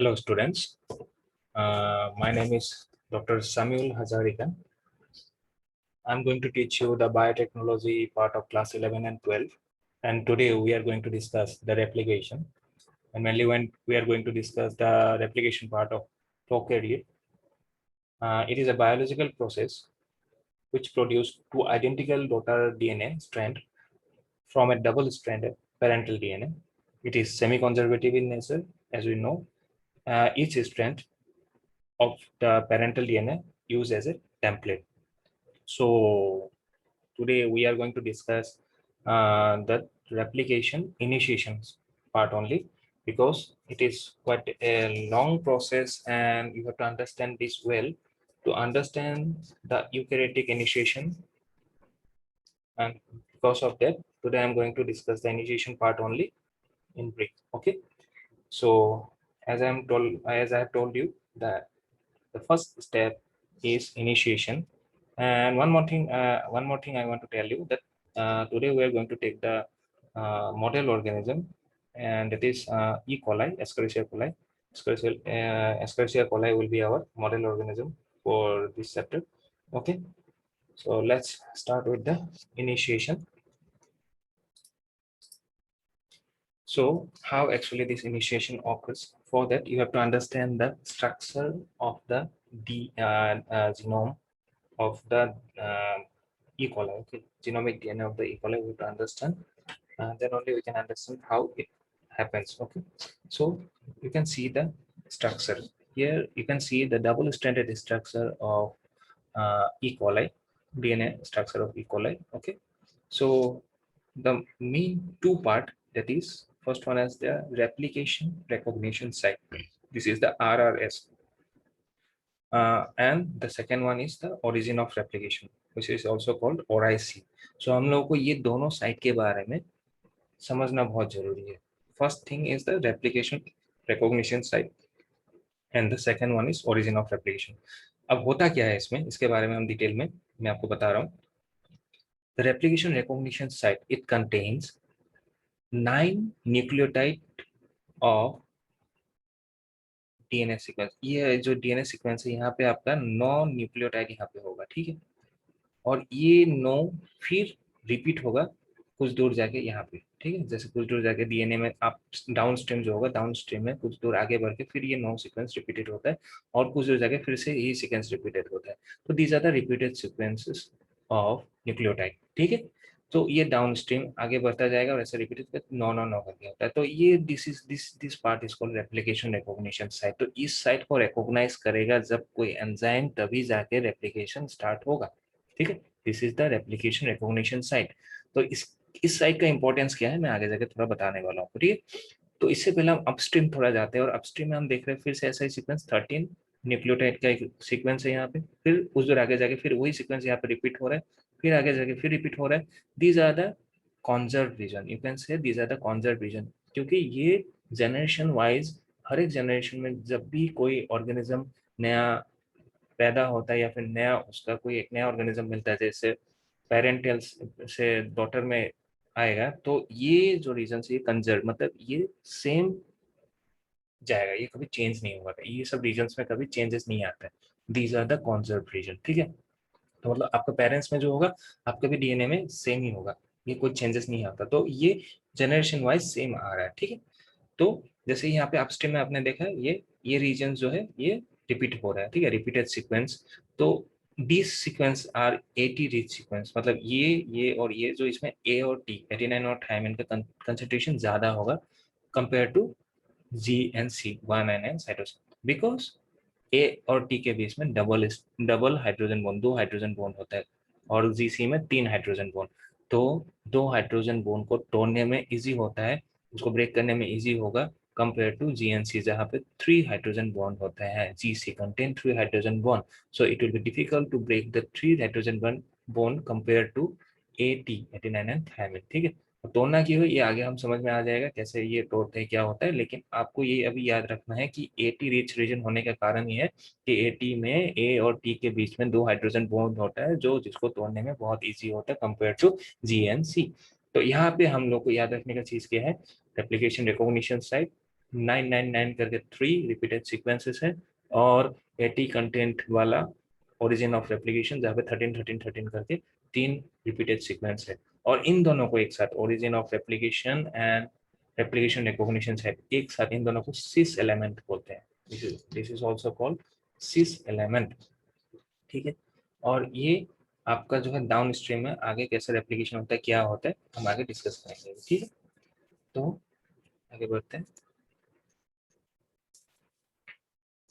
Hello students, my name is Dr. Samuel Hazarika. I'm going to teach you the biotechnology part of class 11 and 12, and today we are going to discuss the replication, and mainly when we are going to discuss the replication part of prokaryote. It is a biological process which produces two identical daughter DNA strands from a double-stranded parental DNA. It is semi-conservative in nature, as we know. Each strand of the parental DNA used as a template. So today we are going to discuss the replication initiations part only, because it is quite a long process and you have to understand this well to understand the eukaryotic initiation. And because of that, today I'm going to discuss the initiation part only in brief. Okay. So as I have told you that the first step is initiation. And one more thing I want to tell you that today we are going to take the model organism, and it is E. coli, Escherichia coli. Escherichia coli will be our model organism for this chapter. Okay, so let's start with the initiation. So how actually this initiation occurs? For that, you have to understand the structure of the genome of the E. coli. Okay, genomic DNA of the E. coli we have to understand. Then only we can understand how it happens. Okay, so you can see the structure here. You can see the double-stranded structure of E. coli, DNA structure of E. coli. Okay, so the main two part, that is first one as the replication recognition site. This is the RRS. And the second one is the origin of replication, which is also called ORIC. So हम लोगों को ये दोनों site के बारे में समझना बहुत जरूरी है. First thing is the replication recognition site and the second one is origin of replication. अब होता क्या है इसमें, इसके बारे में हम डिटेल में मैं आपको बता रहा हूँ. The replication recognition site, it contains 9 nucleotide of DNA sequence. ये जो डीएनए सीक्वेंस है यहाँ पे आपका 9 न्यूक्लियोटाइड यहाँ पे होगा, ठीक है. और ये 9 फिर रिपीट होगा कुछ दूर जाके यहाँ पे, ठीक है. जैसे कुछ दूर जाके डीएनए में आप डाउन स्ट्रीम जो होगा, डाउन स्ट्रीम में कुछ दूर आगे बढ़ के फिर ये 9 सीक्वेंस रिपीटेड होता है और कुछ दूर जाके फिर से यही सीक्वेंस रिपीटेड होता है. तो these are the repeated sequences of nucleotide, ठीक है. तो ये डाउन स्ट्रीम आगे बढ़ता जाएगा और ऐसे रिपीटेड 9 करके होता है. तो ये this part is called replication recognition site. तो इस साइट को रिकॉग्नाइज करेगा जब कोई एंजाइम, तभी जाके रेप्लिकेशन स्टार्ट होगा, ठीक है. This is the replication recognition site. तो इस साइट का इंपॉर्टेंस क्या है मैं आगे जाके थोड़ा बताने वाला हूँ, ठीक है. तो इससे पहले हम अपस्ट्रीम थोड़ा जाते हैं और अपस्ट्रीम में हम देख रहे हैं फिर से ऐसा ही सीक्वेंस 13 न्यूक्लियोटाइड का एक सीक्वेंस है यहाँ पे. फिर उस दूर आगे जाके फिर वही सीक्वेंस यहाँ पे रिपीट हो रहा है, फिर आगे जाके फिर रिपीट हो रहा है. These are the conserve region, you can say these are the conserve region, क्योंकि ये जनरेशन वाइज हर एक जनरेशन में जब भी कोई ऑर्गेनिज्म नया पैदा होता है या फिर नया उसका कोई एक नया ऑर्गेनिज्म मिलता है, जैसे पेरेंटल से डॉटर में आएगा, तो ये जो रीजन है ये कंजर्व, मतलब ये सेम जाएगा, ये कभी चेंज नहीं होगा. ये सब रीजन्स में कभी चेंजेस नहीं आता है. These are the conserve region, ठीक है. तो मतलब आपका पेरेंट्स में जो होगा आपका भी डीएनए में सेम ही होगा, ये कोई चेंजेस नहीं आता. तो ये जनरेशन वाइज सेम आ रहा है, ठीक है. तो जैसे यहाँ पे अपस्ट्रीम में आपने देखा है ये रीजन जो है ये रिपीट हो रहा है, ठीक है, रिपीटेड सीक्वेंस. तो this sequence are AT rich sequence, मतलब ये और ये जो इसमें ए और टी एटीनाइन और थायमिन का कंसंट्रेशन ज्यादा होगा compare to G and C, guanine and cytosine, because A और टी के बीच में double hydrogen bond, 2 hydrogen bond होता है और जीसी में 3 हाइड्रोजन बॉन्ड. तो 2 हाइड्रोजन बॉन्ड को तोड़ने में इजी होता है, उसको ब्रेक करने में इजी होगा कंपेयर टू जीएनसी जहाँ पे 3 हाइड्रोजन बॉन्ड होता है. GC contain 3 hydrogen bond, so it will be difficult to break the 3 hydrogen bond compare to AT adenine and thymine, ठीक है. तोड़ना की हो ये आगे हम समझ में आ जाएगा कैसे ये तोड़ते हैं क्या होता है, लेकिन आपको ये अभी याद रखना है कि एटी रिच रीजन होने का कारण ये है कि एटी में ए और टी के बीच में 2 हाइड्रोजन बॉन्ड होता है जो जिसको तोड़ने में बहुत इजी होता है कंपेयर टू जी एंड सी. तो यहाँ पे हम लोग को याद रखने का चीज क्या है, रेप्लिकेशन रिकॉग्निशन साइट 999 करके 3 रिपीटेड सीक्वेंसेस है, और 80 कंटेंट वाला ओरिजिन ऑफ रेप्लिकेशन जहाँ पे 13 13 13 करके 3 रिपीटेड सीक्वेंस है। और इन दोनों को एक साथ, origin of replication and replication recognition set, एक साथ इन दोनों को सिस एलिमेंट बोलते हैं। This is also called cis element, ठीक है। और ये आपका जो है डाउन स्ट्रीम में आगे कैसे रेप्लिकेशन होता है, क्या होता है, हम आगे डिस्कस करेंगे, ठीक है। तो आगे बढ़ते हैं।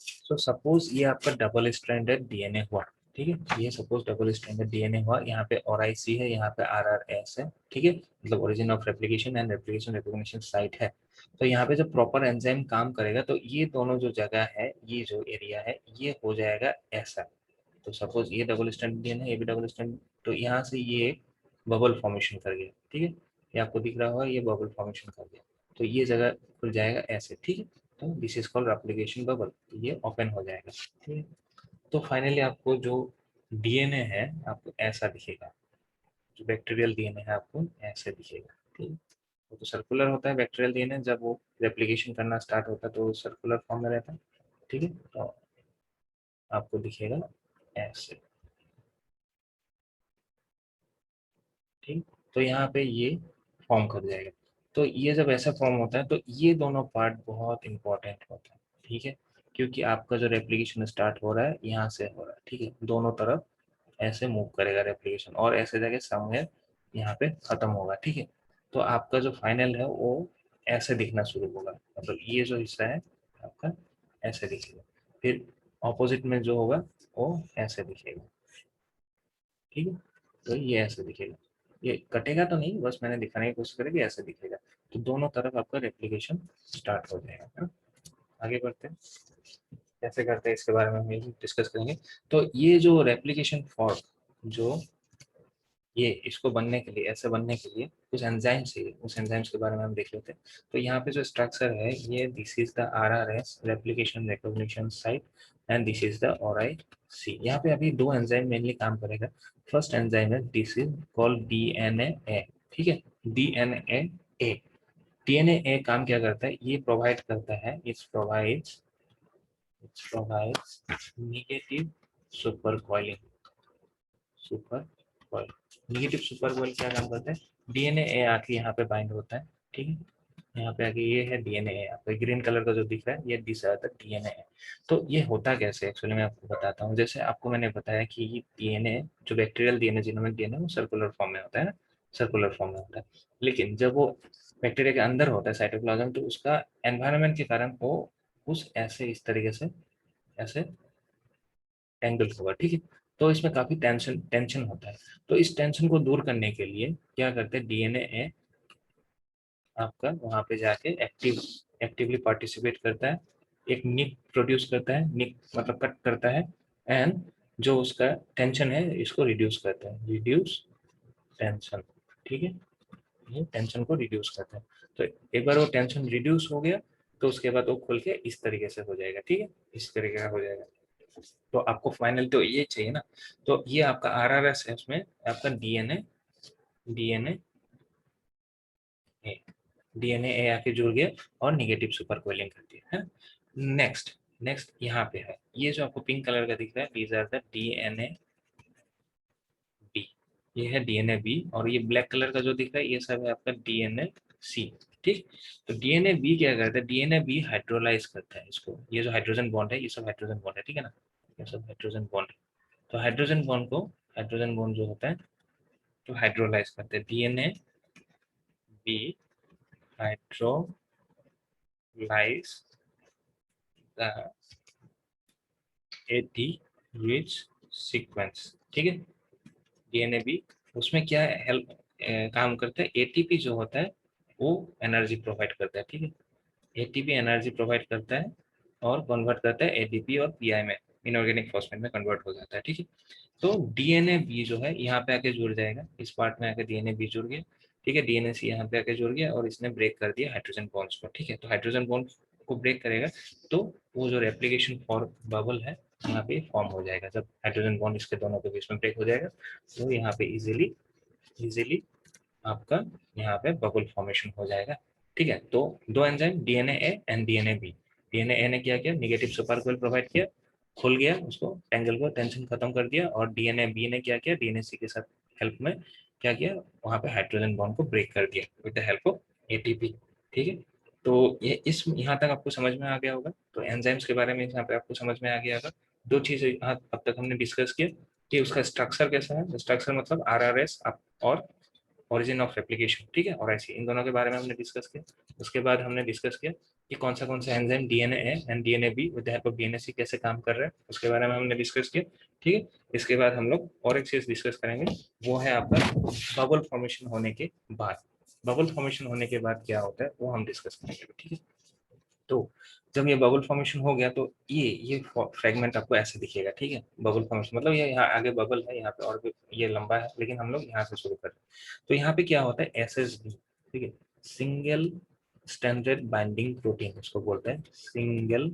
सो सपोज ये आपका डबल स्ट्रैंडेड डीएनए हुआ, ठीक है। ये सपोज डबल स्ट्रैंडेड डीएनए हुआ, यहाँ पे RIC है, यहाँ पे RRS है, ठीक है, मतलब origin of replication and replication recognition site है। तो यहाँ पे जब प्रॉपर एंजाइम काम करेगा तो ये दोनों जो जगह है, ये जो एरिया है, ये हो जाएगा ऐसा। तो सपोज ये डबल स्टैंड डीएनए, ये भी डबल स्टैंड, तो यहाँ से ये बबल फॉर्मेशन कर गया, ठीक है। ये आपको दिख रहा होगा, ये बबल फॉर्मेशन कर गया, तो ये जगह खुल जाएगा ऐसे, ठीक है। तो this is called replication bubble, तो ये ओपन हो जाएगा, ठीक है। तो फाइनली आपको जो डीएनए है आपको ऐसा दिखेगा, जो बैक्टीरियल डीएनए है आपको ऐसे दिखेगा, ठीक है। वो तो सर्कुलर होता है बैक्टीरियल डीएनए, जब वो रेप्लिकेशन करना स्टार्ट होता है तो सर्कुलर फॉर्म में रहता है, ठीक है। तो आपको दिखेगा ऐसे, ठीक। तो यहाँ पे ये फॉर्म कर जाएगा। तो ये जब ऐसा फॉर्म होता है तो ये दोनों पार्ट बहुत इंपॉर्टेंट होता है, ठीक है, क्योंकि आपका जो रेप्लिकेशन स्टार्ट हो रहा है यहाँ से हो रहा है, ठीक है, दोनों तरफ ऐसे मूव करेगा रेप्लिकेशन, और ऐसे जाके समवेयर यहाँ पे खत्म होगा, ठीक है। तो आपका जो फाइनल है वो ऐसे दिखना शुरू होगा, मतलब ये जो हिस्सा है आपका ऐसे दिखेगा, फिर ऑपोजिट में जो होगा वो ऐसे दिखेगा, ठीक है। तो ये ऐसे दिखेगा, ये कटेगा तो नहीं, बस मैंने दिखाने की कोशिश करी कि ऐसे दिखेगा। तो दोनों तरफ आपका रेप्लिकेशन स्टार्ट हो जाएगा, है ना। आगे बढ़ते हैं, कैसे करते हैं इसके बारे में हम डिस्कस करेंगे। तो ये जो रेप्लिकेशन फॉर्क, जो ये इसको बनने के लिए, ऐसे बनने के लिए कुछ एंजाइम चाहिए, उस एंजाइम्स के बारे में हम देख लेते हैं। तो यहाँ पे जो स्ट्रक्चर है, ये this is the RRS replication recognition site, and this is the RIC। यहाँ पे अभी दो एंजाइम मेनली काम करेगा। फर्स्ट एंजाइम है, दिस इज कॉल्ड DNA, ठीक है, DNA। DNA काम क्या करता है, ये प्रोवाइड करता है, it's provides negative super super coil. Negative super coil क्या काम करता है, DNA आके यहाँ पे बाइंड होता है, ठीक है। यहाँ पे आगे ये है DNA, आपको ग्रीन कलर का जो दिख रहा है ये दिस आर द DNA है। तो ये होता कैसे, एक्चुअली मैं आपको बताता हूँ। जैसे आपको मैंने बताया कि ये DNA, जो बैक्टीरियल DNA, जिनोमिक DNA, वो सर्कुलर फॉर्म में होता है ना, सर्कुलर फॉर्म में होता है। लेकिन जब वो बैक्टीरिया के अंदर होता है साइटोप्लाज्म, तो उसका एनवायरनमेंट के कारण वो उस ऐसे इस तरीके से ऐसे एंगल होगा, ठीक है। तो इसमें काफी टेंशन टेंशन होता है। तो इस टेंशन को दूर करने के लिए क्या करते हैं, DNA आपका वहां पे जाके एक्टिवली पार्टिसिपेट करता है, एक निक प्रोड्यूस करता है, निक मतलब कट करता है, एंड जो उसका टेंशन है इसको रिड्यूस करता है, रिड्यूस टेंशन, ठीक है। ये टेंशन को रिड्यूस करता है। तो एक बार वो टेंशन रिड्यूस हो गया तो उसके बाद वो खुल के इस तरीके से हो जाएगा, ठीक है, इस तरीके का हो जाएगा। तो आपको फाइनल तो ये चाहिए ना। तो ये आपका RRS है, उसमें आपका डीएनए डीएनए आके जुड़ गया और निगेटिव सुपर कोइलिंग कर दिया है। नेक्स्ट नेक्स्ट यहाँ पे है, ये जो आपको पिंक कलर का दिख रहा है, these are the DNA B। ये है DNA B, और ये ब्लैक कलर का जो दिख रहा है ये सब है आपका DNA C, ठीक। तो DNA B क्या करता है, DNA B हाइड्रोलाइज करता है इसको, ये जो हाइड्रोजन बॉन्ड है ये सब हाइड्रोजन बॉन्ड है, ठीक है ना, ये सब हाइड्रोजन बॉन्ड है। तो हाइड्रोजन बॉन्ड जो होता है तो हाइड्रोलाइज करते हैं, DNA B hydrolyse the AT rich sequence, ठीक है। DNA B उसमें क्या हेल्प काम करता है, ATP जो होता है वो एनर्जी प्रोवाइड करता है, ठीक है। ATP एनर्जी प्रोवाइड करता है और कन्वर्ट करता है ADP और PI में, इनऑर्गेनिक फॉस्फेट में कन्वर्ट हो जाता है, ठीक है। तो DNA B जो है यहाँ पे आके जुड़ जाएगा, इस पार्ट में आके DNA B जुड़ गया, ठीक है। DNA C यहाँ पे आके जुड़ गया और इसने ब्रेक कर दिया हाइड्रोजन बॉन्ड्स को, ठीक है। तो हाइड्रोजन बॉन्ड को ब्रेक करेगा तो वो जो रेप्लिकेशन फॉर बबल है यहाँ पे फॉर्म हो जाएगा। जब हाइड्रोजन बॉन्ड इसके दोनों के बीच में ब्रेक हो जाएगा तो यहाँ पे इजीली इजीली आपका यहाँ पे बबल फॉर्मेशन हो जाएगा, ठीक है, तो दो enzyme DNA A and DNA B. DNA A ने क्या किया, निगेटिव सुपर कोइल प्रोवाइड किया, खुल गया, उसको टेंगल को टेंशन खत्म कर दिया, और डीएनए बी ने क्या किया, डीएनए सी के साथ हेल्प में क्या किया, वहां पे हाइड्रोजन बॉन्ड को ब्रेक कर दिया with the help of ATP. ठीक है, तो ये इस यहाँ तक आपको समझ में आ गया होगा। तो एंजाइम्स के बारे में यहाँ पे आपको समझ में आ गया होगा। दो चीजें यहाँ अब तक हमने डिस्कस किया कि उसका स्ट्रक्चर कैसा है, स्ट्रक्चर मतलब आरआरएस और ओरिजिन ऑफ रेप्लिकेशन, ठीक है, और ऐसे इन दोनों के बारे में हमने डिस्कस किया। उसके बाद हमने डिस्कस किया कि कौन सा enzyme DNA A and DNA B with the help of DNA C कैसे काम कर रहे हैं, उसके बारे में हमने डिस्कस किया। ठीक है, इसके बाद हम लोग और एक चीज डिस्कस करेंगे, वो है आपका बबल फॉर्मेशन होने के बाद। बबल फॉर्मेशन होने के बाद क्या होता है वो हम डिस्कस करेंगे। ठीक है, तो जब ये बबल फॉर्मेशन हो गया तो ये फ्रेगमेंट आपको ऐसे दिखेगा। ठीक है, बबल फॉर्मेशन मतलब ये यहाँ आगे बबल है, यहाँ पे और भी ये लंबा है, लेकिन हम लोग यहाँ से शुरू कर रहे हैं। तो यहाँ पे क्या होता है, एसएसबी, ठीक है, सिंगल स्ट्रैंडेड बाइंडिंग प्रोटीन उसको बोलते हैं, सिंगल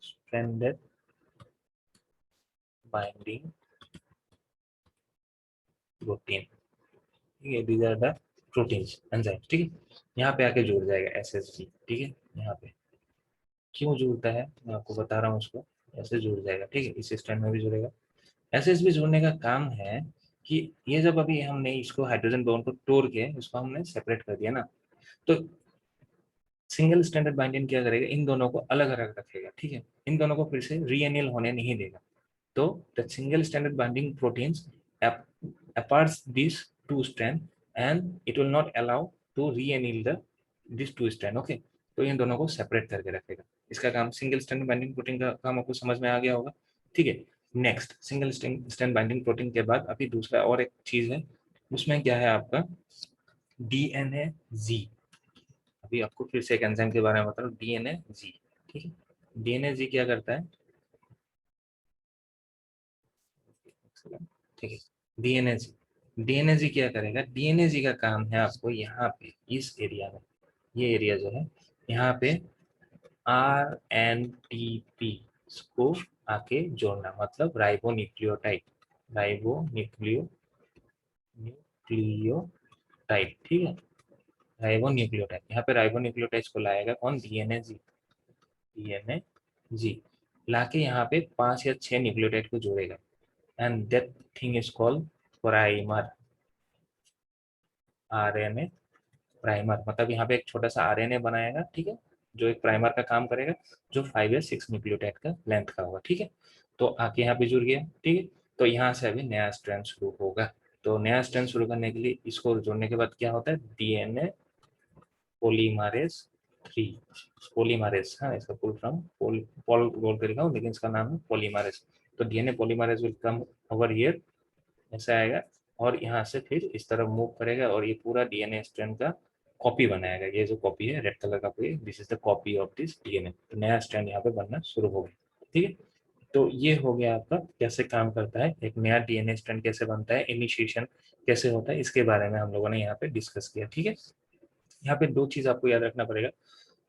स्ट्रैंडेड बाइंडिंग प्रोटीन। ठीक है, these are the proteins enzyme. ठीक है, यहाँ पे आके जुड़ जाएगा एसएसबी। ठीक है, यहाँ पे क्यों जुड़ता है मैं आपको बता रहा हूँ, उसको ऐसे जुड़ जाएगा। ठीक है, इस स्ट्रैंड में भी जुड़ेगा। एसएसबी जोड़ने का काम है कि ये जब अभी हमने इसको हाइड्रोजन बॉन्ड को तोड़ के इसको हमने सेपरेट कर दिया ना, तो सिंगल स्टैंडर्ड बाइंडिंग क्या करेगा, इन दोनों को अलग अलग रखेगा। ठीक है, इन दोनों को फिर से रीएनियल होने नहीं देगा। तो the single standard binding proteins aparts these two strand and it will not allow to reanneal the these two strand। Okay, तो इन दोनों को सेपरेट करके रखेगा। इसका काम, सिंगल स्टैंड बाइंडिंग प्रोटीन का काम आपको समझ में आ गया होगा। ठीक है, next single stand binding protein के बाद अभी दूसरा और एक चीज है, उसमें क्या है आपका डीएनए जी। अभी आपको फिर से एक एंजाइम के बारे में बता रहा हूँ, डीएनए जी। ठीक है, डीएनए जी क्या करता है, ठीक है, डीएनए जी क्या करेगा, डीएनए जी का काम है आपको यहाँ पे इस एरिया में, ये एरिया जो है यहाँ पे RNTP को आके जोड़ना, मतलब राइबोन्यूक्लियोटाइड, राइबोन्यूक्लियोटाइड। ठीक है, राइबोन्यूक्लियोटाइड, यहाँ पे राइबोन्यूक्लियोटाइड को लाएगा कौन, डीएनए जी लाके यहाँ पे 5 या 6 न्यूक्लियोटाइड को जोड़ेगा, and that thing is called primer, RNA primer. मतलब यहाँ पे एक छोटा सा आरएनए बनाएगा, ठीक है, जो एक प्राइमर का काम करेगा, जो 5 या 6 न्यूक्लियोटाइड का लेंथ का होगा। ठीक है, तो आके यहाँ पे जुड़ गया। ठीक है, तो यहाँ से अभी नया स्ट्रैंड शुरू होगा। तो नया स्ट्रैंड शुरू करने के लिए इसको जोड़ने के बाद क्या होता है, डीएनए पोलीमरेज 3। पोलीमरेज, हाँ, इसका फुल फॉर्म पॉल बोल कर लिखा हूँ, लेकिन इसका नाम है पोलीमरेज। तो DNA polymerase will come over here, ऐसा आएगा, और यहाँ से फिर इस तरफ मूव करेगा, और ये पूरा डीएनए स्ट्रैंड का कॉपी बनाएगा। ये जो कॉपी है रेड कलर का, पूरी this is the copy of this DNA. तो नया स्ट्रैंड यहाँ पे बनना शुरू हो गया। ठीक है, तो ये हो गया आपका कैसे काम करता है, एक नया डीएनए स्ट्रैंड कैसे बनता है, इनिशिएशन कैसे होता है, इसके बारे में हम लोगों ने यहाँ पे डिस्कस किया। ठीक है, यहाँ पे दो चीज आपको याद रखना पड़ेगा,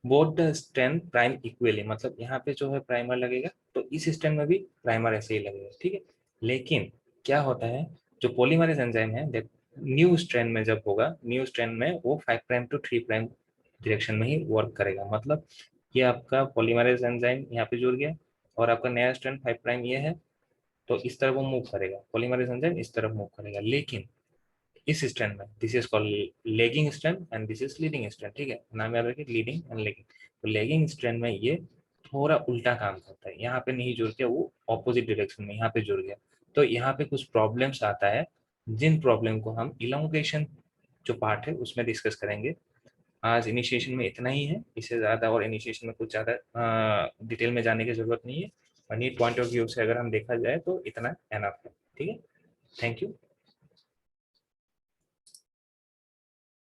both the strand prime equally, मतलब यहाँ पे जो है प्राइमर लगेगा, तो इस स्ट्रैंड में भी प्राइमर ऐसे ही लगेगा। ठीक है, लेकिन क्या होता है, जो पॉलीमरेज एंजाइम है, न्यू स्ट्रैंड में जब होगा, न्यू स्ट्रैंड में वो 5' to 3' डायरेक्शन में ही वर्क करेगा। मतलब ये आपका पॉलीमरेज एंजाइम यहाँ पे जुड़ गया, और आपका नया स्ट्रैंड 5' ये है, तो इस तरफ वो मूव करेगा, पॉलीमरेज एंजाइम इस तरफ मूव करेगा। लेकिन इस स्ट्रैंड में this is called lagging strand and this is leading strand. ठीक है, नाम याद रखिए, लीडिंग एंड लेगिंग। तो लेगिंग स्ट्रैंड में ये थोड़ा उल्टा काम करता है, यहाँ पे नहीं जुड़ के वो ऑपोजिट डायरेक्शन में यहाँ पे जुड़ गया। तो यहाँ पे कुछ प्रॉब्लम्स आता है, जिन प्रॉब्लम को हम इलोंगेशन जो पार्ट है उसमें डिस्कस करेंगे। आज इनिशिएशन में इतना ही है, इससे ज़्यादा और इनिशिएशन में कुछ ज़्यादा डिटेल में जाने की जरूरत नहीं है। नीट पॉइंट ऑफ व्यू से अगर हम देखा जाए तो इतना एनफ है। ठीक है, थैंक यू।